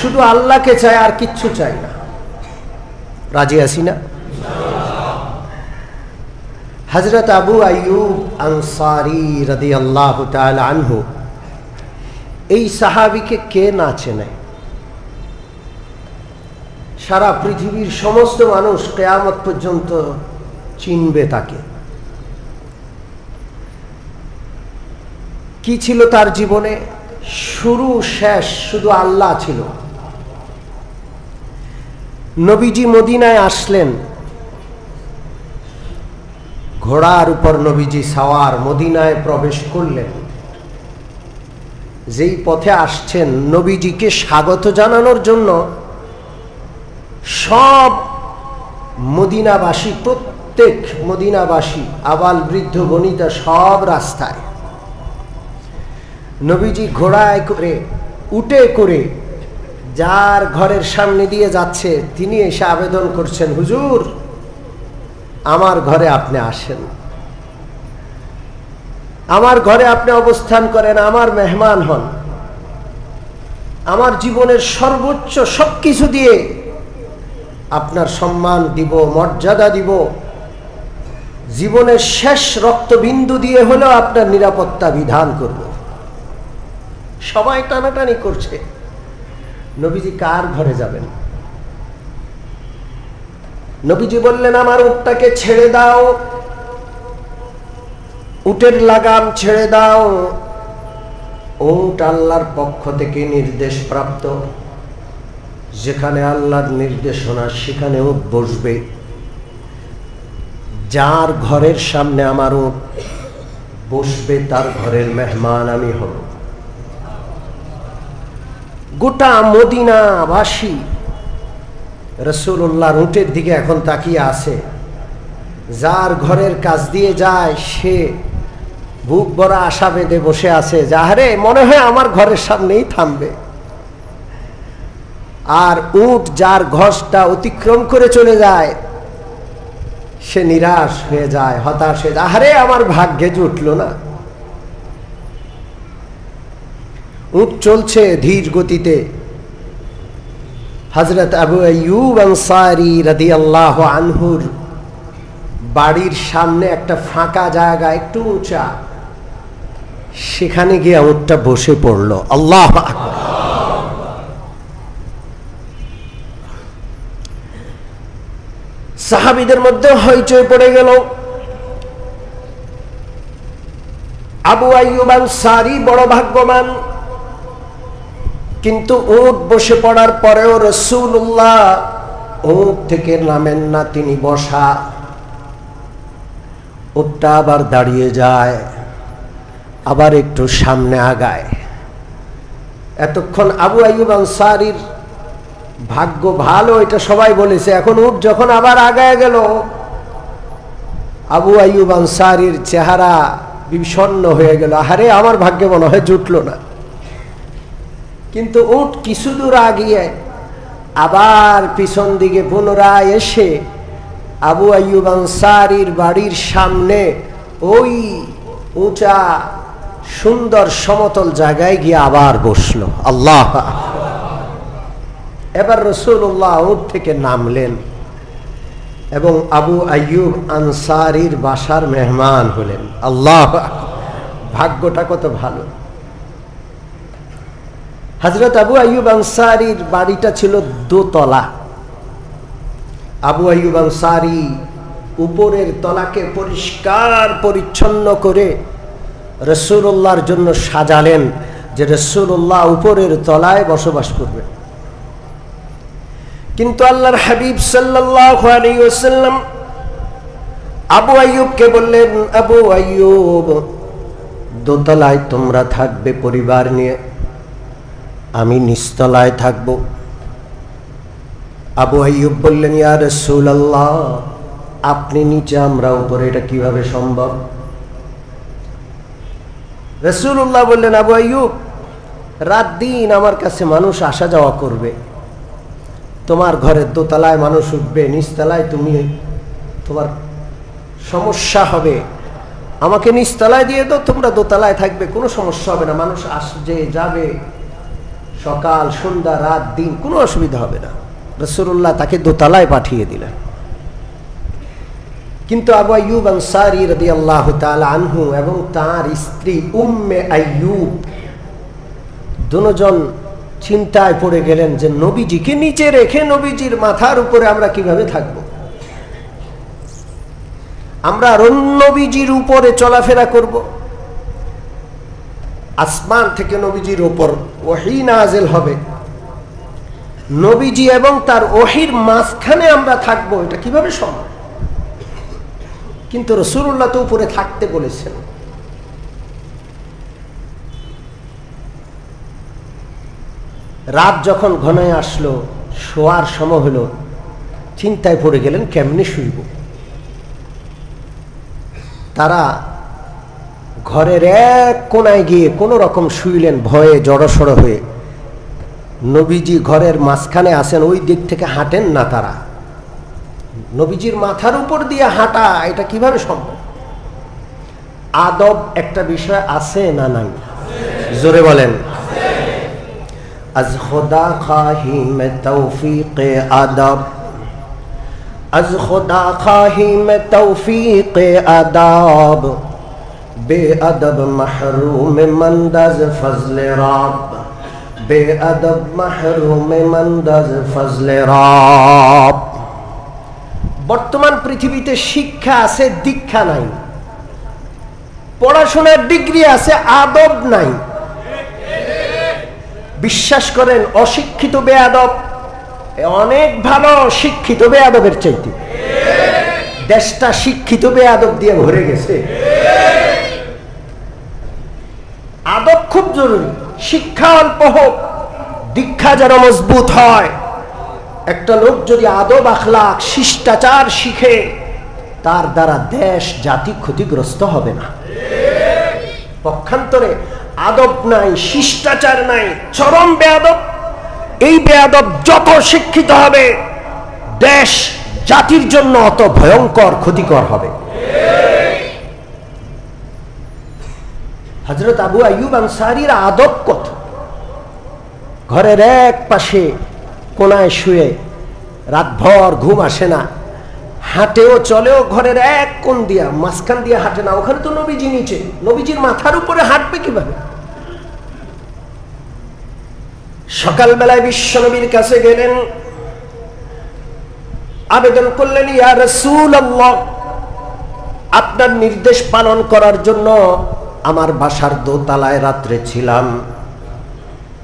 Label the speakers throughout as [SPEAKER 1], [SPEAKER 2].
[SPEAKER 1] শুধু আল্লাহকে চাই, আর কিচ্ছু চাই না। রাজি আছি না? হযরত আবু আইয়ুব আনসারী রাদিয়াল্লাহু তাআলা আনহু, এই সাহাবীকে কে না চেনে? সারা পৃথিবীর সমস্ত মানুষ কিয়ামত পর্যন্ত চিনবে তাকে। কি ছিল তার জীবনে? শুরু শেষ শুধু আল্লাহ ছিল। নবীজি মদিনায় আসলেন, ঘোড়ার উপর নবীজি সাওয়ার মদিনায় প্রবেশ করলেন। যেই পথে আসছেন, নবীজিকে স্বাগত জানানোর জন্য সব মদিনাবাসী, প্রত্যেক মদিনাবাসী, আবাল বৃদ্ধ বনিতা সব রাস্তায়। নবীজি ঘোড়ায় করে, উটে করে যার ঘরের সামনে দিয়ে যাচ্ছে, তিনি এসে আবেদন করছেন, হুজুর আমার ঘরে আপনি আসেন, আমার ঘরে আপনি অবস্থান করেন, আমার মেহমান হন, আমার জীবনের সর্বোচ্চ সবকিছু দিয়ে আপনার সম্মান দিব, মর্যাদা দিব, জীবনের শেষ রক্তবিন্দু দিয়ে হলেও আপনার নিরাপত্তা বিধান করব। সবাই টানাটানি করছে, নবীজি কার ঘরে যাবেন? নবীজি বললেন, আমার উটটাকে ছেড়ে দাও, উটের লাগাম ছেড়ে দাও। উট আল্লাহর পক্ষ থেকে নির্দেশ প্রাপ্ত, যেখানে আল্লাহর নির্দেশনা সেখানে উট বসবে। যার ঘরের সামনে আমার উট বসবে, তার ঘরের মেহমান আমি হব। গোটা মদিনাবাসী রাসূলুল্লাহর উটের দিকে এখন তাকিয়ে আছে। যার ঘরের কাছ দিয়ে যায় সে বুক ভরা আশা বেঁধে বসে আছে, যাহারে মনে হয় আমার ঘরের সামনেই থামবে। আর উট যার ঘরটা অতিক্রম করে চলে যায়, সে নিরাশ হয়ে যায়, হতাশ হয়ে যায়, আরে আমার ভাগ্যে জুটলো না। উট চলছে ধীর গতিতে। হযরত আবু আইয়ুব আনসারী রাদিয়াল্লাহু আনহুর বাড়ির সামনে একটা ফাঁকা জায়গা, একটু উঁচা, সেখানে গিয়ে উটটা বসে পড়ল। আল্লাহু আকবার। সাহাবীদের মধ্যে হইচই পড়ে গেল। আবু আইয়ুব আনসারী বড় ভাগ্যবান, কিন্তু উট বসে পড়ার পরেও রাসূলুল্লাহ উট থেকে নামেন না, তিনি বসা। উটটা আবার দাঁড়িয়ে যায়, আবার একটু সামনে আগায়। এতক্ষণ আবু আইয়ুব আনসারীর ভাগ্য ভালো, এটা সবাই বলেছে। এখন উট যখন আবার আগায় গেল, আবু আইয়ুব আনসারীর চেহারা বিষণ্ণ হয়ে গেল, আরে আমার ভাগ্যে মনে হয় জুটলো না। কিন্তু উট কিছু দূর আগিয়ে আবার পিছন দিকে পুনরায় এসে আবু আইয়ুব আনসারীর বাড়ির সামনে ওই উঁচা সুন্দর সমতল জায়গায় গিয়ে আবার বসলো। আল্লাহ। এবার রাসূলুল্লাহ উট থেকে নামলেন এবং আবু আইয়ুব আনসারীর বাসার মেহমান হলেন। আল্লাহ, ভাগ্যটা কত ভালো। হযরত আবু আইয়ুব আনসারীর বাড়িটা ছিল দোতলা। আবু আইয়ুব আনসারী উপরের তলাকে পরিষ্কার পরিচ্ছন্ন করে রাসূলুল্লাহর জন্য সাজালেন, যে রাসূলুল্লাহ উপরের তলায় বসবাস করবেন। কিন্তু আল্লাহর হাবিব সাল্লাল্লাহু আলাইহি ওয়াসাল্লাম আবু আইয়ুবকে বললেন, আবু আইয়ুব, দোতলায় তোমরা থাকবে পরিবার নিয়ে, আমি নিচতলায় থাকব। আবু আইয়ুব বললেন, ইয়া রাসূলুল্লাহ, আপনি নিচে আমরা উপরে, এটা কিভাবে সম্ভব? রাসূলুল্লাহ বললেন, আবু আইয়ুব, রাত দিন আমার কাছে মানুষ আসা যাওয়া করবে, তোমার ঘরের দোতলায় মানুষ উঠবে, নিচতলায় তুমি, তোমার সমস্যা হবে, আমাকে নিচতলায় দিয়ে দাও, তোমরা দোতলায় থাকবে, কোনো সমস্যা হবে না, মানুষ আসবে যাবে, সকাল সন্ধ্যা রাত দিন কোনো অসুবিধা হবে না। রাসূলুল্লাহ তাকে দোতলায় পাঠিয়ে দিলেন। কিন্তু আবু আইয়ুব আনসারী রাদিয়াল্লাহু তাআলা আনহু এবং তার স্ত্রী উম্মে আইয়ুব দুজন চিন্তায় পড়ে গেলেন যে নবীজিকে নিচে রেখে নবীজির মাথার উপরে আমরা কিভাবে থাকব, আমরা নবীজির উপরে চলাফেরা করব। আসমান থেকে নবীজির উপর ওহী নাযিল হবে, নবীজি এবং তার ওহীর মাঝখানে আমরা থাকব, এটা কিভাবে সম্ভব? কিন্তু রাসূলুল্লাহ তো উপরে থাকতে বলেছেন। রাত যখন ঘনায় আসলো, শোয়ার সময় হলো, চিন্তায় পড়ে গেলেন কেমনে শুইব। তারা ঘরের এক কোনায় গিয়ে কোনো রকম শুইলেন, ভয়ে জড়সড় হয়ে। নবীজি ঘরের মাঝখানে আসেন, ওই দিক থেকে হাঁটেন না তারা। নবীজির মাথার উপর দিয়ে হাঁটা, এটা কিভাবে সম্ভব? আদব একটা বিষয় আছে না নাই? জোরে বলেন। আজ খোদা খাহি মে তৌফিক আদব, আজ খোদা খাহি মে তৌফিক আদব, বেअदब महरूम मंदज फजले रब, बेअदब महरूम मंदज फजले रब। বর্তমান পৃথিবীতে শিক্ষা আছে, দীক্ষা নাই। পড়াশোনার ডিগ্রি আছে, আদব নাই। বিশ্বাস করেন, অশিক্ষিত বেয়াদব অনেক ভালো শিক্ষিত বেয়াদবের চাইতে। দেশটা শিক্ষিত বেয়াদব দিয়ে ভরে গেছে। আদব খুব জরুরি। শিক্ষা অল্প হোক, দীক্ষা যেন মজবুত হয়। একটা লোক যদি আদব আখলাক শিষ্টাচার শিখে, তার দ্বারা দেশ জাতি ক্ষতিগ্রস্ত হবে না। পক্ষান্তরে আদব নাই, শিষ্টাচার নাই, চরম বেয়াদব। এই বেয়াদব যত শিক্ষিত হবে, দেশ জাতির জন্য অত ভয়ঙ্কর ক্ষতিকর হবে। হযরত আবু আইয়ুব আনসারীর আদব কত! ঘরের এক পাশে কোনায় শুয়ে, রাতভর ঘুম আসে না, হাঁটেও চলেও ঘরের এক কোণ দিয়া, মাঝখান দিয়ে হাঁটে না। ওখানে তো নবীজি নিচে, নবীজির মাথার উপরে হাঁটবে কিভাবে? সকালবেলায় বিশ্বনবীর কাছে গেলেন, আবেদন করলেন, ইয়া রাসূলুল্লাহ, আপনার নির্দেশ পালন করার জন্য আমার বাসার দোতলায় রাত্রে ছিলাম,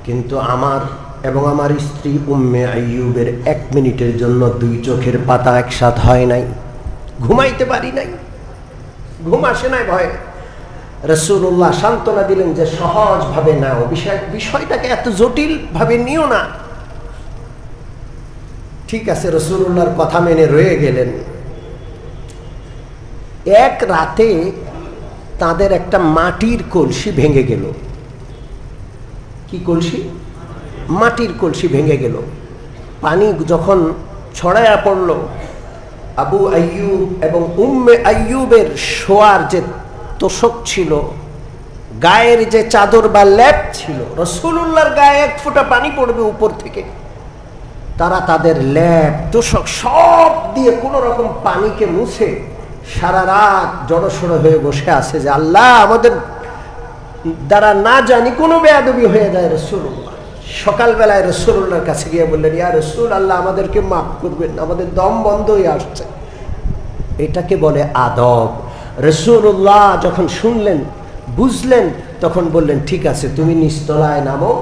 [SPEAKER 1] কিন্তু আমার এবং আমার স্ত্রী উম্মে আইয়ুবের 1 মিনিটের জন্য 2 চোখের পাতা একসাথ হয় নাই, ঘুমাইতে পারি নাই, ঘুম আসে নাই ভয়ে। রাসূলুল্লাহ সান্ত্বনা দিলেন যে সহজ ভাবে নাও, বিষয়টাকে এত জটিল ভাবে নিও না। ঠিক আছে, রাসূলুল্লাহর কথা মেনে রয়ে গেলেন। এক রাতে তাদের একটা মাটির কলসি ভেঙে গেল। কি কলসি? মাটির কলসি ভেঙে গেল। পানি যখন ছড়ায়া পড়ল, আবু আইয়ুব এবং উম্মে আইয়ুবের শোয়ার যে তোষক ছিল, গায়ের যে চাদর বা লেপ ছিল, রাসূলুল্লাহর গায়ে 1 ফোঁটা পানি পড়বে উপর থেকে। তারা তাদের লেপ তোষক সব দিয়ে কোনো রকম পানিকে মুছে সারা রাত জড়সড় হয়ে বসে আছে যে আল্লাহ আমাদের দ্বারা না জানি কোনো বেয়াদবি হয়ে যায়। রাসূলুল্লাহ সকালবেলায় রাসূলুল্লাহর কাছে গিয়ে বললেন, ইয়া রাসূল আল্লাহ, আমাদেরকে মাফ করবেন, আমাদের দম বন্ধ হয়ে আসছে। এটাকে বলে আদব। রাসূলুল্লাহ যখন শুনলেন, বুঝলেন, তখন বললেন, ঠিক আছে, তুমি নিচতলায় নামো,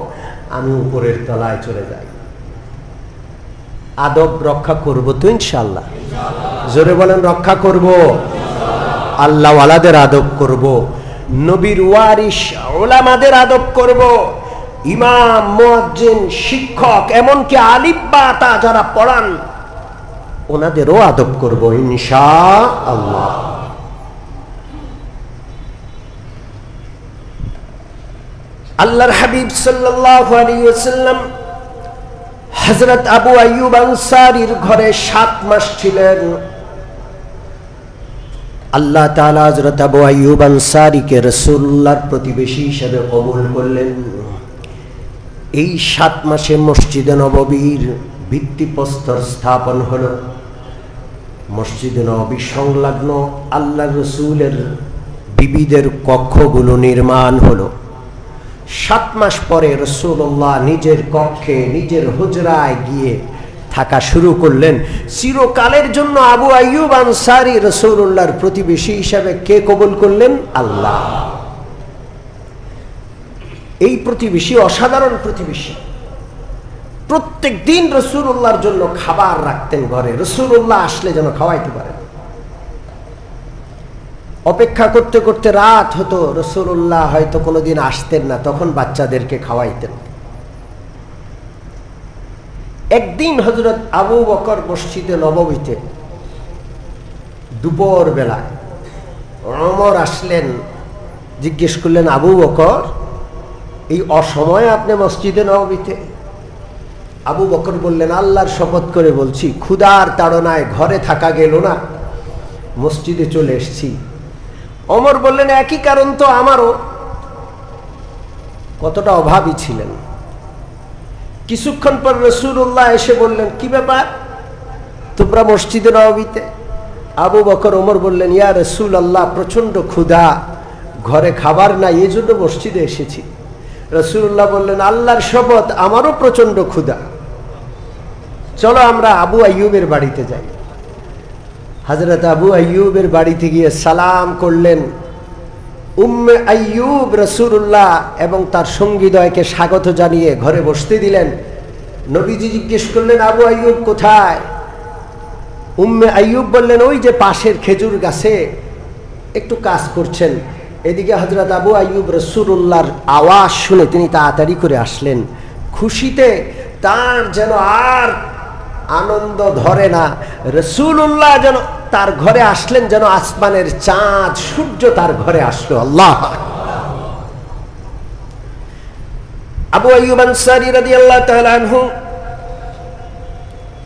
[SPEAKER 1] আমি উপরের তলায় চলে যাই। আদব রক্ষা করব তো ইনশাআল্লাহ। জোরে বলেন, রক্ষা করব। আল্লাহ ওয়ালাদের আদব করব, নবীর ওয়ারিস উলামাদের আদব করব, ইমাম, মুয়াজ্জিন, শিক্ষক, এমনকি আলিফ বা তা যারা পড়ান ওনাদেরও আদব করব ইনশাআল্লাহ। আল্লাহর হাবিব সাল্লাল্লাহু আলাইহি ওয়াসাল্লাম হযরত আবু আইয়ুব আনসারীর ঘরে 7 মাস ছিলেন। আল্লাহ তাআলা হযরত আবু আইয়ুব আনসারীকে রাসূলুল্লাহর প্রতিবেশী হিসেবে কবুল করলেন। এই 7 মাসে মসজিদে নববীর ভিত্তিপ্রস্তর স্থাপন হলো। মসজিদে নববী সংলগ্ন আল্লাহ রসুলের বিবিদের কক্ষগুলো নির্মাণ হলো। 7 মাস পরে রাসূলুল্লাহ নিজের কক্ষে নিজের হুজরায় গিয়ে থাকা শুরু করলেন। চিরকালের জন্য আবু আইয়ুব আনসারী রাসূলুল্লাহর প্রতিবেশী হিসাবে কে কবুল করলেন? আল্লাহ। এই প্রতিবেশী অসাধারণ প্রতিবেশী। প্রত্যেক দিন রাসূলুল্লাহর জন্য খাবার রাখতেন ঘরে, রাসূলুল্লাহ আসলে যেন খাওয়াইতে পারেন। অপেক্ষা করতে করতে রাত হতো, রাসূলুল্লাহ হয়তো কোনোদিন আসতেন না, তখন বাচ্চাদেরকে খাওয়াইতেন। একদিন হযরত আবু বকর মসজিদে নববীতে দুপুর বেলায় ওমর আসলেন, জিজ্ঞেস করলেন, আবু বকর এই অসময়ে আপনি মসজিদে নববীতে? আবু বকর বললেন, আল্লাহর শপথ করে বলছি, ক্ষুধার তাড়নায় ঘরে থাকা গেল না, মসজিদে চলে এসেছি। ওমর বললেন, একই কারণ তো আমারও। কতটা অভাবী ছিলেন। কিছুক্ষণ পর রাসূলুল্লাহ এসে বললেন, কি ব্যাপার তোমরা মসজিদে নববীতে? আবু বকর ওমর বললেন, ইয়া রাসূলুল্লাহ, প্রচন্ড ক্ষুধা, ঘরে খাবার নাই, এই জন্য মসজিদে এসেছি। রাসূলুল্লাহ বললেন, আল্লাহর শপথ আমারও প্রচন্ড ক্ষুধা, চলো আমরা আবু আইয়ুবের বাড়িতে যাই। হযরত আবু আইয়ুবের বাড়িতে গিয়ে সালাম করলেন। উম্মে আইয়ুব রাসূলুল্লাহ এবং তার সঙ্গীদ্বয়কে স্বাগত জানিয়ে ঘরে বসতে দিলেন। নবীজি জিজ্ঞেস করলেন, আবু আইয়ুব কোথায়? উম্মে আইয়ুব বললেন, ওই যে পাশের খেজুর গাছে একটু কাজ করছেন। এদিকে হযরত আবু আইয়ুব রাসূলুল্লাহর আওয়াজ শুনে তিনি তাড়াতাড়ি করে আসলেন। খুশিতে তার যেন আর আনন্দ ধরে না। রাসূলুল্লাহ যেন তার ঘরে আসলেন, যেন আসমানের চাঁদ সূর্য তার ঘরে আসলো। আল্লাহ। আবু আইয়ুব আনসারী রাদিয়াল্লাহু তাআলা আনহু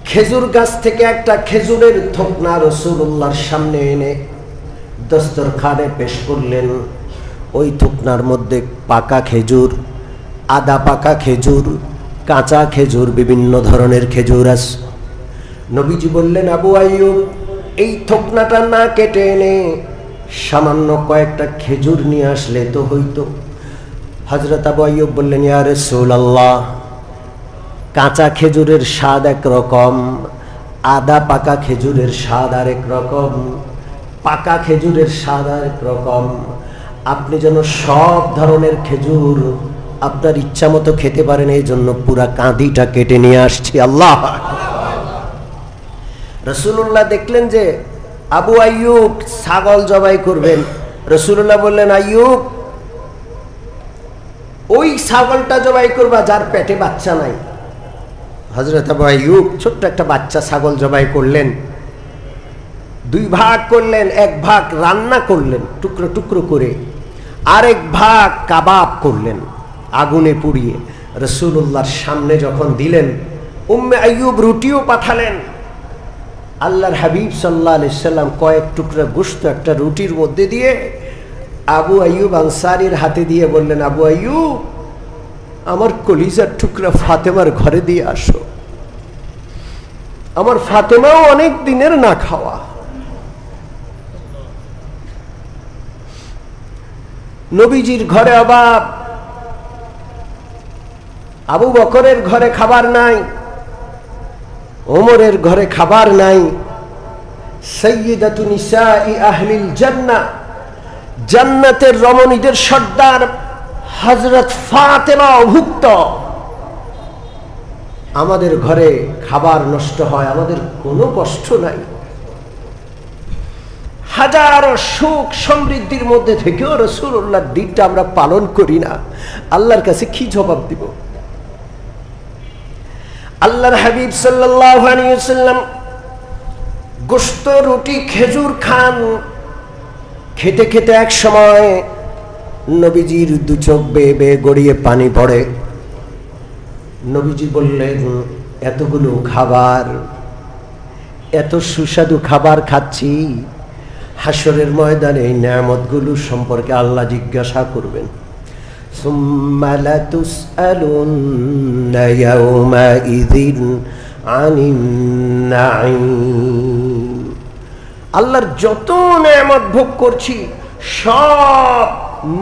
[SPEAKER 1] খেজুর গাছ থেকে একটা খেজুরের থোকনা রাসূলুল্লাহর সামনে এনে দস্তরখানে পেশ করলেন। ওই থোকনার মধ্যে পাকা খেজুর, আধা পাকা খেজুর, কাঁচা খেজুর, বিভিন্ন ধরনের খেজুর আছে। নবীজি বললেন, আবু আইয়ুব এই থোকনাটা না কেটে এনে সামান্য কয়েকটা খেজুর নিয়ে আসলে তো হইতো। হযরত আবু আইয়ুব বললেন, ইয়া রাসূলুল্লাহ, কাঁচা খেজুরের স্বাদ একরকম, আধা পাকা খেজুরের স্বাদ আরেক রকম, পাকা খেজুরের স্বাদ আরেক রকম। আপনি যেন সব ধরনের খেজুর আপনার ইচ্ছা মতো খেতে পারেন, এই জন্য পুরা কাঁদিটা কেটে নিয়ে আসছি। আল্লাহ। রাসূলুল্লাহ দেখলেন যে আবু আইয়ুব ছাগল জবাই করবেন। রাসূলুল্লাহ বললেন, আইয়ুব ওই ছাগলটা জবাই করবা যার পেটে বাচ্চা নাই। হযরত আবু আইয়ুব ছোট্ট একটা বাচ্চা ছাগল জবাই করলেন, 2 ভাগ করলেন। এক ভাগ রান্না করলেন টুকরো টুকরো করে, আরেক ভাগ কাবাব করলেন আগুনে পুড়িয়ে। রাসূলুল্লাহর সামনে যখন দিলেন, উম্মে আইয়ুব রুটিও পাঠালেন। আল্লাহর হাবিব সাল্লাল্লাহু আলাইহি সাল্লাম কয়েক টুকরা গোশত একটা রুটির মধ্যে দিয়ে আবু আইয়ুব আনসারীর হাতে দিয়ে বললেন, আবু আইয়ুব আমার কলিজার টুকরা ফাতেমার ঘরে দিয়ে আসো, আমার ফাতেমাও অনেক দিনের না খাওয়া। নবীজির ঘরে অভাব, আবু বকরের ঘরে খাবার নাই, ওমরের ঘরে খাবার নাই। সাইয়্যিদাতু নিসাই আহলিল জান্নাহ, জান্নাতের রমণীদের সর্দার হযরত ফাতেমা অভুক্ত। আমাদের ঘরে খাবার নষ্ট হয়, আমাদের কোনো কষ্ট নাই। হাজারো সুখ সমৃদ্ধির মধ্যে থেকেও রাসূলুল্লাহর দিনটা আমরা পালন করি না, আল্লাহর কাছে কি জবাব দিব? আল্লাহর হাবিব সাল্লাল্লাহু আলাইহি ওয়াসাল্লাম গোশত রুটি খেজুর খান। খেতে খেতে এক সময় নবীজির 2 চোখ বেয়ে বেয়ে গড়িয়ে পানি পড়ে। নবীজি বললেন, এতগুলো খাবার, এত সুস্বাদু খাবার খাচ্ছি, হাসরের ময়দানে এই নিয়ামতগুলো সম্পর্কে আল্লাহ জিজ্ঞাসা করবেন। সুম্মা লাতুসআলুন্না ইয়াওমাইযিন আনিন নাঈম। আল্লাহর যত নেয়ামত ভোগ করছি সব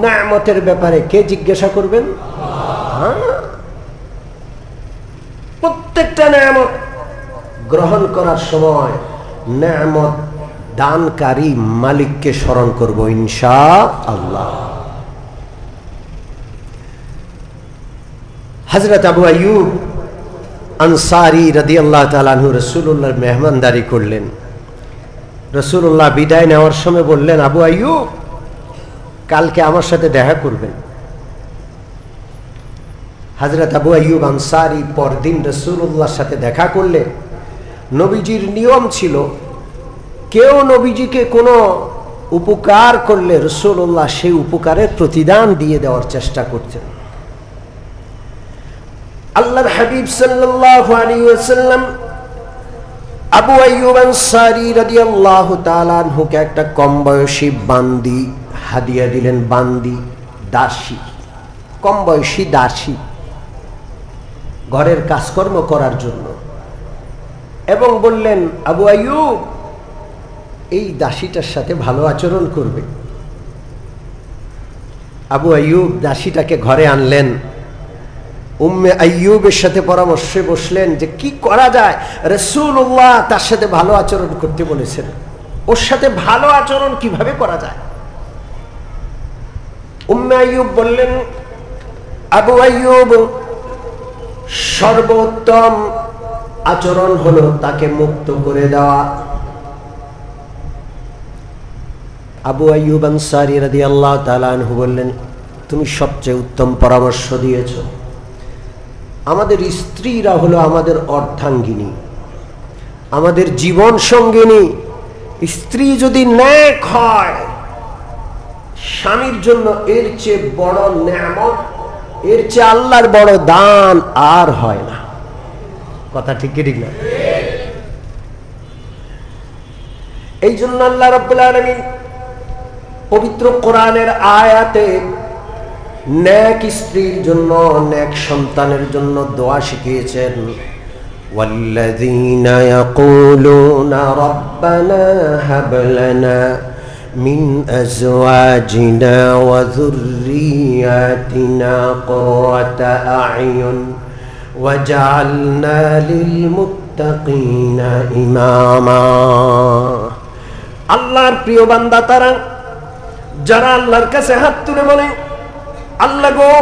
[SPEAKER 1] নেয়ামতের ব্যাপারে কে জিজ্ঞাসা করবেন? প্রত্যেকটা নেয়ামত গ্রহণ করার সময় নেয়ামত দানকারী মালিককে স্মরণ করব ইনশাআল্লাহ। হযরত আবু আইয়ুব আনসারী রাদিয়াল্লাহু তাআলা আনহু রাসূলুল্লাহর মেহমানদারি করলেন। রাসূলুল্লাহ বিদায় নেওয়ার সময় বললেন, আবু আইয়ুব কালকে আমার সাথে দেখা করবেন। হযরত আবু আইয়ুব আনসারী পরদিন রাসূলুল্লাহর সাথে দেখা করলেন। নবীজির নিয়ম ছিল কেউ নবীজিকে কোনো উপকার করলে রাসূলুল্লাহ সেই উপকারের প্রতিদান দিয়ে দেওয়ার চেষ্টা করতেন। আল্লাহর হাবিব সাল্লাল্লাহু আলাইহি ওয়াসাল্লাম আবু আইয়ুব আনসারী রাদিয়াল্লাহু তাআলা আনহুকে একটা কম বয়সী বান্দি হাদিয়া দিলেন। বান্দি দাসী, কম বয়সী দাসী, ঘরের কাজকর্ম করার জন্য, এবং বললেন আবু আইয়ুব এই দাসীটার সাথে ভালো আচরণ করবে। আবু আইয়ুব দাসীটাকে ঘরে আনলেন। উম্মে আইয়ুবের সাথে পরামর্শে বসলেন যে কি করা যায়। রাসূলুল্লাহ তার সাথে ভালো আচরণ করতে বলেছেন, ওর সাথে ভালো আচরণ কিভাবে করা যায়। উম্মে আইয়ুব বললেন, আবু আইয়ুব সর্বোত্তম আচরণ হলো তাকে মুক্ত করে দেওয়া। আবু আইয়ুব আনসারী রাদিয়াল্লাহু তাআলা আনহু বললেন, তুমি সবচেয়ে উত্তম পরামর্শ দিয়েছো। আমাদের স্ত্রীরা হলো আমাদের অর্ধাঙ্গিনী, আমাদের জীবন সঙ্গিনী। স্ত্রী যদি নেক হয় স্বামীর জন্য এর চেয়ে বড় নেয়ামত, এর চেয়ে আল্লাহর বড় দান আর হয় না। কথা ঠিক কি ঠিক না? এই জন্য আল্লাহ রাব্বুল আলামিন পবিত্র কোরআনের আয়াতে নেক স্ত্রীর জন্য, নেক সন্তানের জন্য দোয়া শিখিয়েছেন। ওয়াল্লাযীনা ইয়াকুলুনা রাব্বানা হাব লানা মিন আজওয়াজিনা ওয়া যুররিয়াতিনা কুররাতা আ'য়ুন ওয়াজআলনা লিল মুত্তাকিনা ইমামা। আল্লাহর প্রিয় বান্দা তারা যারা আল্লাহর কাছে হাত তুলে বলে, আল্লাহ গো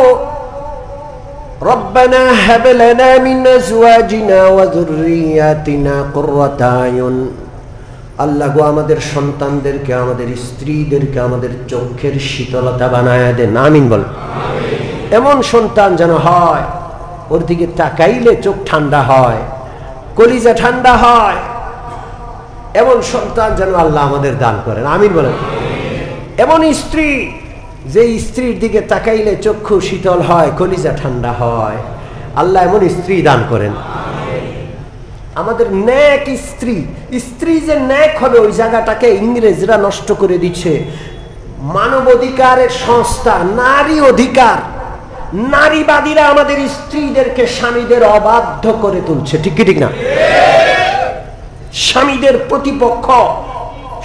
[SPEAKER 1] রব্বানা হাব লানা মিন আজওয়াজিনা ওয়া যুররিয়াতিনা কুররাতা আ'য়ুন, আল্লাহ গো আমাদের সন্তানদেরকে, আমাদের স্ত্রীদেরকে আমাদের চোখের শীতলতা বানায়া দেন। আমিন বল। এমন সন্তান যেন হয় ওর দিকে তাকাইলে চোখ ঠান্ডা হয়, কলিজা ঠান্ডা হয়। এমন সন্তান যেন আল্লাহ আমাদের দান করেন। আমিন বলেন। এমন স্ত্রী যে স্ত্রীর দিকে তাকাইলে চক্ষু শীতল হয়, কলিজা ঠান্ডা হয়, আল্লাহ এমন স্ত্রী দান করেন। আমাদের নেক স্ত্রী, স্ত্রী যে নেক হবে ওই জায়গাটাকে ইংরেজরা নষ্ট করে দিচ্ছে। মানবাধিকারের সংস্থা, নারী অধিকার, নারীবাদীরা আমাদের স্ত্রীদেরকে স্বামীদের অবাধ্য করে তুলছে। ঠিক কি ঠিক না? স্বামীদের প্রতিপক্ষ,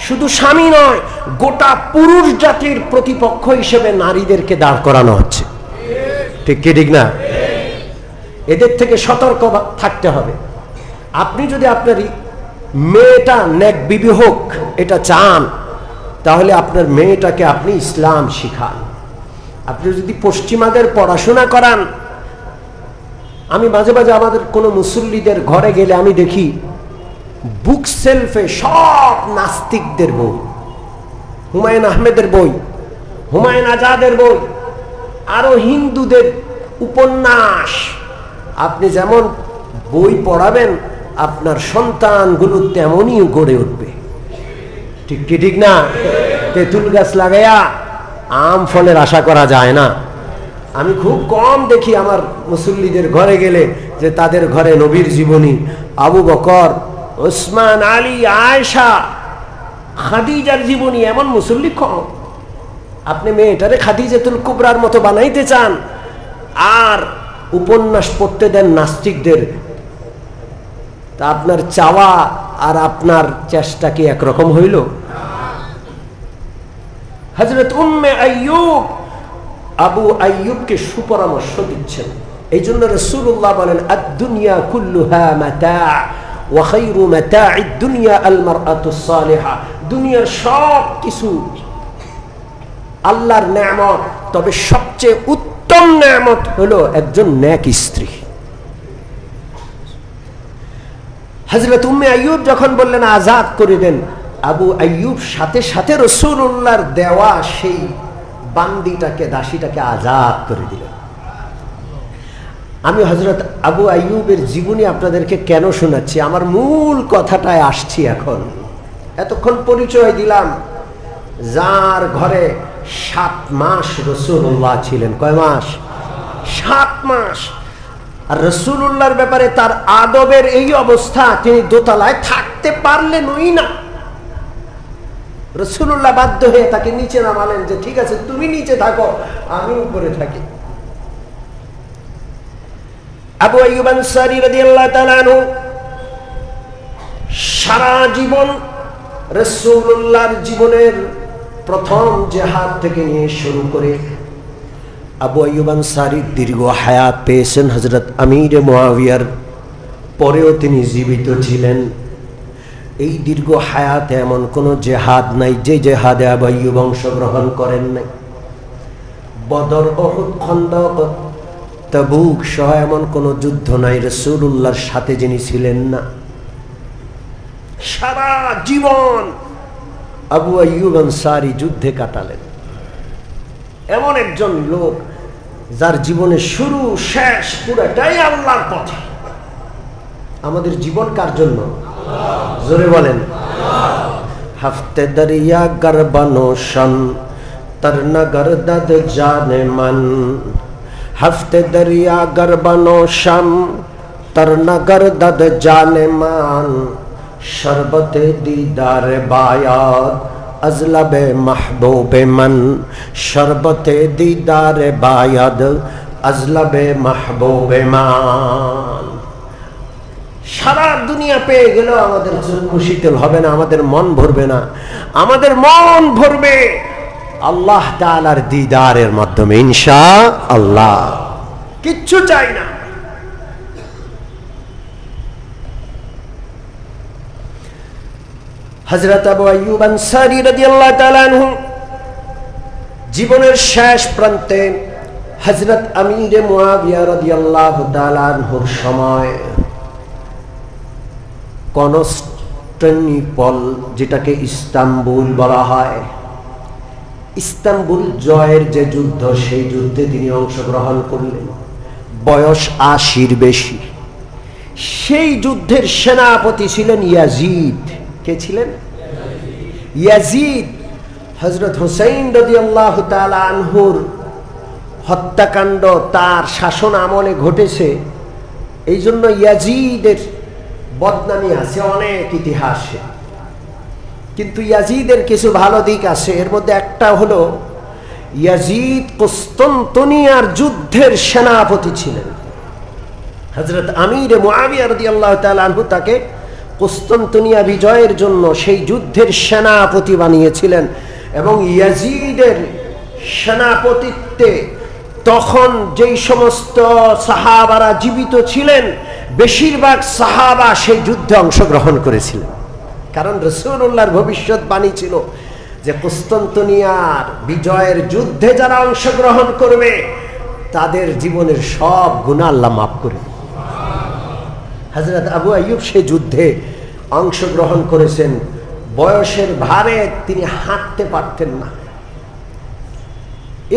[SPEAKER 1] শুধু স্বামী নয় গোটা পুরুষ জাতির প্রতিপক্ষ হিসেবে নারীদেরকে দাঁড় করানো হচ্ছে। ঠিক কি ঠিক না? এদের থেকে সতর্ক থাকতে হবে। আপনি যদি আপনার মেয়েটা নেক বিবি হোক এটা চান, তাহলে আপনার মেয়েটাকে আপনি ইসলাম শিখান। আপনি যদি পশ্চিমাদের পড়াশোনা করান, আমি মাঝে মাঝে আমাদের কোনো মুসল্লিদের ঘরে গেলে আমি দেখি বুক সেলফে সব নাস্তিকদের বই, হুমায়ুন আহমেদের বই, হুমায়ুন আজাদের বই, আরো হিন্দুদের উপন্যাস। আপনি যেমন বই পড়াবেন আপনার সন্তানগুলো তেমনই গড়ে উঠবে। ঠিক কি ঠিক না? তেঁতুল গাছ লাগাইয়া আম ফলের আশা করা যায় না। আমি খুব কম দেখি আমার মুসল্লিদের ঘরে গেলে যে তাদের ঘরে নবীর জীবনী, আবু বকর, ওসমান, আলী, আয়েশা, খাদিজার জীবনী, এমন মুসল্লি কম। আপনি মেয়েটারে খাদিজাতুল কুবরার মতো বানাইতে চান, আর উপন্যাস পড়তে দেন নাস্তিকদের, তা আপনার চাওয়া আর আপনার চেষ্টা কি একরকম হইল? হযরত উম্মে আইয়ুব আবু আইয়ুবকে সুপরামর্শ দিচ্ছেন। এই জন্য রাসূলুল্লাহ বলেন, আদ-দুনিয়া কুল্লুহা মাতা' ওয়া খায়রু মাতা'id দুনিয়া আল মারআতুস সালিহা। দুনিয়ার সব কিছু আল্লাহর নেয়ামত, তবে সবচেয়ে উত্তম নেয়ামত হলো একজন নেক স্ত্রী। হযরত উম্মে আইয়ুব যখন বললেন আজাদ করে দেন, আবু আইয়ুব সাথে সাথে রাসূলুল্লাহর দেওয়া সেই বান্দিটাকে, দাসীটাকে আজাদ করে দিলেন। আমি হযরত আবু আইয়ুবের জীবনী আপনাদেরকে কেন শোনাচ্ছি, আমার মূল কথাটায় আসছি এখন। এতক্ষণ পরিচয় দিলাম যার ঘরে 7 মাস রাসূলুল্লাহ ছিলেন। কয় মাস? 7 মাস। আর রাসূলুল্লাহর ব্যাপারে তার আদবের এই অবস্থা, তিনি দোতলায় থাকতে পারলেনই না। রাসূলুল্লাহ বাধ্য হয়ে তাকে নিচে নামালেন যে ঠিক আছে তুমি নিচে থাকো, আমি উপরে থাকি। আবু আইয়ুব আনসারী রাদিয়াল্লাহু তাআলা আনহু সারা জীবন রাসূলুল্লাহর জীবনের প্রথম জিহাদ থেকে নিয়ে শুরু করে আবু আইয়ুব আনসারী দীর্ঘ হায়াত পেয়েছেন। হযরত আমির মুআবিয়ার পরেও তিনি জীবিত ছিলেন। এই দীর্ঘ হায়াতে এমন কোনো জিহাদ নাই যে জিহাদে আবু আইয়ুব অংশগ্রহণ করেন নাই। বদর, উহুদ, খন্দক, তাবুক সহ এমন কোনো যুদ্ধ নাই রাসূলুল্লাহর সাথে যিনি ছিলেন না। সারা জীবন আবু আইয়ুব আনসারী যুদ্ধে কাটালেন। এমন একজন লোক যার জীবনের শুরু শেষ পুরোটাই আল্লাহর পথে। আমাদের জীবন কার জন্য? জোরে বলেন। হফতে দরিয়া গরবানোশন তরনা গরদদ জানে মন। হফতে দরিয়া গরবানোশন তরনা গরদদ জানে মান। শরবতে দিদার বায়াত अज़लब महबूब मन। शरबत दीदार बायद अज़लब महबूब मान। সারা দুনিয়া পেয়ে গেল আমাদের চক্ষু শীতল হবে না, আমাদের মন ভরবে না। আমাদের মন ভরবে আল্লাহ তাআলার দিদারের মাধ্যমে ইনশাআল্লাহ। কিচ্ছু চাই না। হযরত আবু আইয়ুব আনসারী রাদিয়াল্লাহু তাআলা আনহু জীবনের শেষ প্রান্তে হযরত আমির মুআবিয়া রাদিয়াল্লাহু তাআলা আনহুর সময় কনস্টান্টিনোপল, যেটাকে ইস্তাম্বুল বলা হয়, ইস্তাম্বুল জয়ের যে যুদ্ধ, সেই যুদ্ধে তিনি অংশগ্রহণ করলেন। বয়স ৮০-র বেশি। সেই যুদ্ধের সেনাপতি ছিলেন ইয়াজিদ। কে ছিলেন? ইয়াজিদ। হযরত হুসাইন রাদিয়াল্লাহু তাআলা আনহুর হত্যাকাণ্ড তার শাসন আমলে ঘটেছে। এই জন্য ইয়াজিদের বদনামি আছে অনেক ইতিহাসে। কিন্তু ইয়াজিদের কিছু ভালো দিক আছে। এর মধ্যে একটা হলো ইয়াজিদ কুস্তান্তনিয়ার যুদ্ধের সেনাপতি ছিলেন। হযরত আমির মুআবিয়া রাদিয়াল্লাহু তাআলা আনহু তাকে কুস্তান্তনিয়া বিজয়ের জন্য সেই যুদ্ধের সেনাপতি বানিয়েছিলেন। এবং ইয়াজিদের সেনাপতিত্বে তখন যেই সমস্ত সাহাবারা জীবিত ছিলেন, বেশিরভাগ সাহাবা সেই যুদ্ধে অংশগ্রহণ করেছিলেন। কারণ রাসূলুল্লাহর ভবিষ্যৎবাণী ছিল যে কুস্তান্তনিয়ার বিজয়ের যুদ্ধে যারা অংশগ্রহণ করবে তাদের জীবনের সব গুনাহ আল্লাহ মাফ করে দেবেন। হযরত আবু আইয়ুব সেই যুদ্ধে অংশগ্রহণ করেছেন। বয়সের ভারে তিনি হাঁটতে পারতেন না।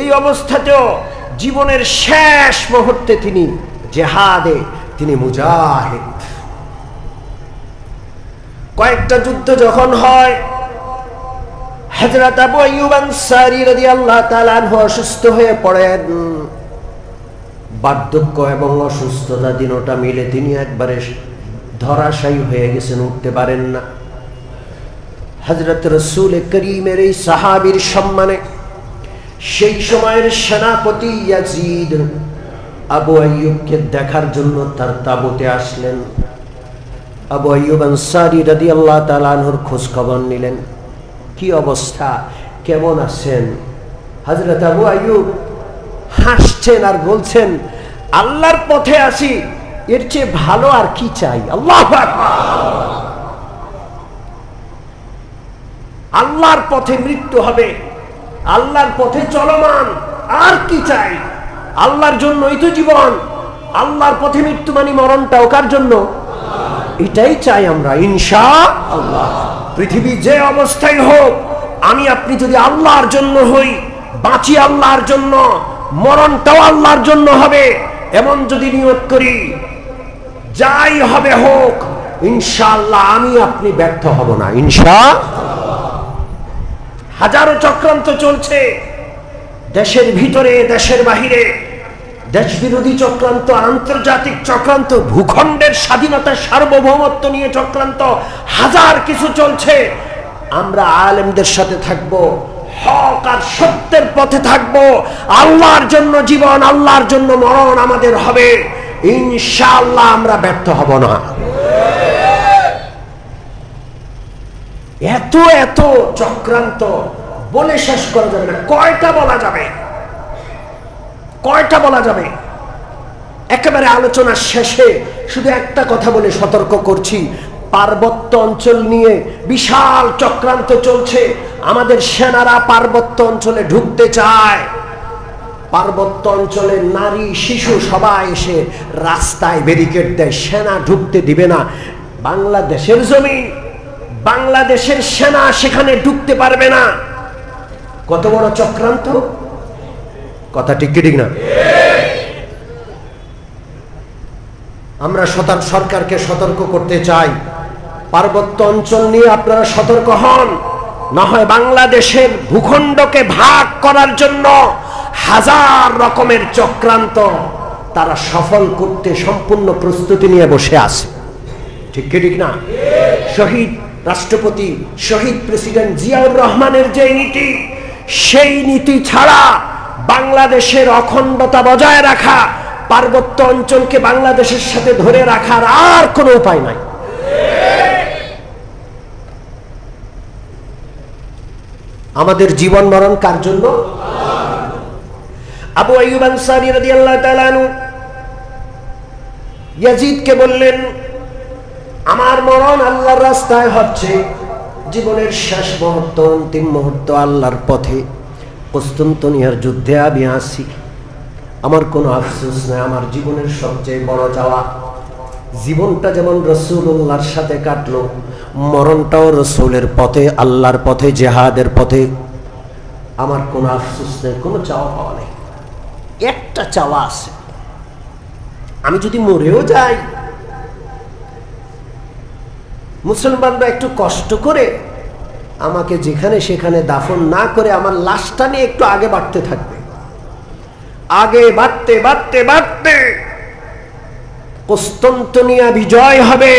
[SPEAKER 1] এই অবস্থাতেও জীবনের শেষ মুহূর্তে তিনি জিহাদে, তিনি মুজাহিদ। কয়েকটা যুদ্ধ যখন হয়, হযরত আবু আইয়ুব আনসারী রাদিয়াল্লাহু তাআলা আনহু অসুস্থ হয়ে পড়েন। বার্ধক্য এবং অসুস্থতা দিনটা মিলে তিনি একবারে ধরাশায়ী হয়ে গেছেন, উঠতে পারেন না। হযরত রাসূল করিমের এই সাহাবীর সম্মানে সেই সময়ের সেনাপতি ইয়াজিদ আবু আইয়ুবকে দেখার জন্য তার তাঁবুতে আসলেন। আবু আইয়ুব আনসারী রাদিয়াল্লাহু তাআলা আনহুর খোঁজ খবর নিলেন, কি অবস্থা, কেমন আছেন? হযরত আবু আইয়ুব হাসছেন আর বলছেন, আল্লাহর পথে আছি, এর চেয়ে ভালো আর কি চাই? আল্লাহু আকবার। আল্লাহর পথে মৃত্যু হবে, আল্লাহর পথে চলমান, আর কি চাই? আল্লাহর জন্যই তো জীবন, আল্লাহর পথে মৃত্যু মানে মরণটাও কার জন্য? এটাই চাই আমরা ইনশাআল্লাহ। পৃথিবী যে অবস্থায় হোক, আমি আপনি যদি আল্লাহর জন্য হই, বাঁচি আল্লাহর জন্য, মরণটাও আল্লাহর জন্য হবে, এমন যদি নিয়ত করি, যাই হবে হোক ইনশাআল্লাহ আমি আপনি ব্যর্থ হব না ইনশাআল্লাহ। হাজারো চক্রান্ত চলছে দেশের ভিতরে, দেশের বাহিরে, দেশ বিরোধী চক্রান্ত, আন্তর্জাতিক চক্রান্ত, ভূখণ্ডের স্বাধীনতা সার্বভৌমত্ব নিয়ে চক্রান্ত, হাজার কিছু চলছে। আমরা আলেমদের সাথে থাকব, হক আর সত্যের পথে থাকব, আল্লাহর জন্য জীবন, আল্লাহর জন্য মরণ আমাদের হবে ইনশাআল্লাহ, আমরা ব্যর্থ হব না। এত এত চক্রান্ত বলে শেষ করা যাবে না। কয়টা বলা যাবে, কয়টা বলা যাবে? একেবারে আলোচনার শেষে শুধু একটা কথা বলে সতর্ক করছি, পার্বত্য অঞ্চল নিয়ে বিশাল চক্রান্ত চলছে। আমাদের সেনারা পার্বত্য অঞ্চলে ঢুকতে চায়, পার্বত্য অঞ্চলে নারী শিশু সবাই এসে রাস্তায় ব্যারিকেড দেয়, সেনা ঢুকতে দিবে না। বাংলাদেশের জমি, বাংলাদেশের সেনা সেখানে ঢুকতে পারবে না। কত বড় চক্রান্ত, কথা ঠিক কি ঠিক না? আমরা সরকারকে সতর্ক করতে চাই, পার্বত্য অঞ্চল নিয়ে আপনারা সতর্ক হন, না হয় বাংলাদেশের ভূখণ্ডকে ভাগ করার জন্য হাজার রকমের চক্রান্ত তারা সফল করতে সম্পূর্ণ প্রস্তুতি নিয়ে বসে আছে। ঠিক কি ঠিক না? শহীদ রাষ্ট্রপতি, শহীদ প্রেসিডেন্ট জিয়াউর রহমানের যে নীতি, সেই নীতি ছাড়া বাংলাদেশের অখণ্ডতা বজায় রাখা, পার্বত্য অঞ্চলকে বাংলাদেশের সাথে ধরে রাখার আর কোনো উপায় নাই। আমাদের জীবন মরণ কার জন্য? আবু আইয়ুব আনসারী রাদিয়াল্লাহু তাআলা আনহু ইয়াজিদকে বললেন, আমার মরণ আল্লাহর রাস্তায় হচ্ছে, জীবনের শেষ মুহূর্ত, অন্তিম মুহূর্ত আল্লাহর পথে, কুস্তুনতুনিয়ার যুদ্ধে আমি আছি, আমার কোনো আফসোস নাই। আমার জীবনের সবচেয়ে বড় চাওয়া, জীবনটা যেমন রাসূলুল্লাহর সাথে কাটলো, মরণটাও রাসূলের পথে, আল্লাহর পথে, জিহাদের পথে। আমার কোনো আফসোস নেই, কোনো চাওয়া পাওয়া নেই। একটা চাওয়া আছে, আমি যদি মরেও যাই, মুসলমানরা একটু কষ্ট করে আমাকে যেখানে সেখানে দাফন না করে আমার লাশটা নিয়ে একটু আগে বাড়তে থাকবে। আগে বাড়তে বাড়তে বাড়তে কুস্তুনতুনিয়া বিজয় হবে।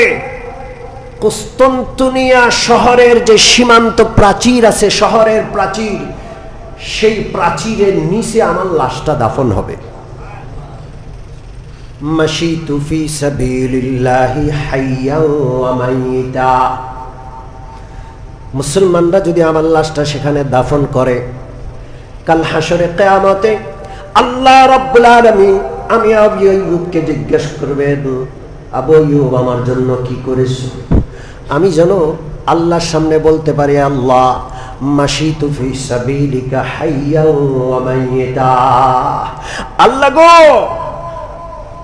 [SPEAKER 1] কুস্তুনতুনিয়া শহরের যে সীমান্ত প্রাচীর আছে, শহরের প্রাচীর, সেই প্রাচীরের নিচে আমার লাশটা দাফন হবে। মাশিতু ফি সাবিলিল্লাহি হাইয়াও ওয়া মাইতা। মুসলমানরা যদি আমার লাশটা সেখানে দাফন করে, কাল হাসরে কিয়ামতে আল্লাহ রাব্বুল আলামিন আমি আবু আইয়ুবকে জিজ্ঞেস করবেন, আবু আইয়ুব আমার জন্য কি করেছো? আমি যেন আল্লাহর সামনে বলতে পারি, আল্লাহ মাশিতু ফি সাবিলিকা হাইয়াও ওয়া মাইতা। আল্লাহ গো,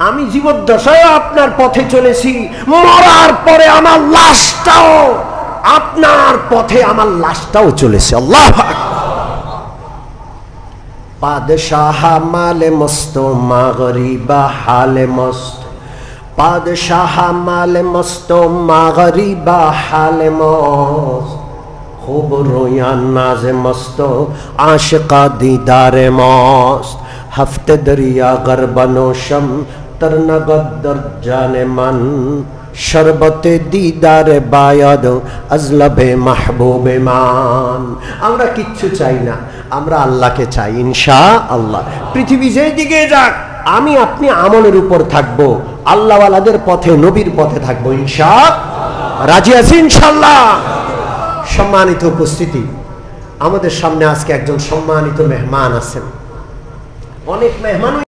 [SPEAKER 1] আমি জীবদ্দশায় আপনার পথে চলেছি, মরার পরে আমার লাশটাও আপনার পথে, আমার লাশটাও চলেছে। আল্লাহু আকবার। পাদশাহ মালে মস্ত মাগরিবা হালে মস্ত, পাদশাহ মালে মস্ত মাগরিবা হালে মস্ত, খুব রোয়া নাজে মস্ত আশিকা দিদারে মস্ত, হফতে দরিয়া গরবনোশম तरनगद्दर जाने मन শরবতে দিদার বায়াদ আজলাবে মাহবুবে মান। আমরা কিচ্ছু চাই না, আমরা আল্লাহকে চাই ইনশাআল্লাহ। পৃথিবী যেই দিকে যাক আমি আপনি আমলের উপর থাকবো, আল্লাহওয়ালাদের পথে, নবীর পথে থাকবো ইনশাআল্লাহ। রাজি আছি ইনশাআল্লাহ? সম্মানিত উপস্থিতি, আমাদের সামনে আজকে একজন সম্মানিত মেহমান আছেন। অনেক মেহমান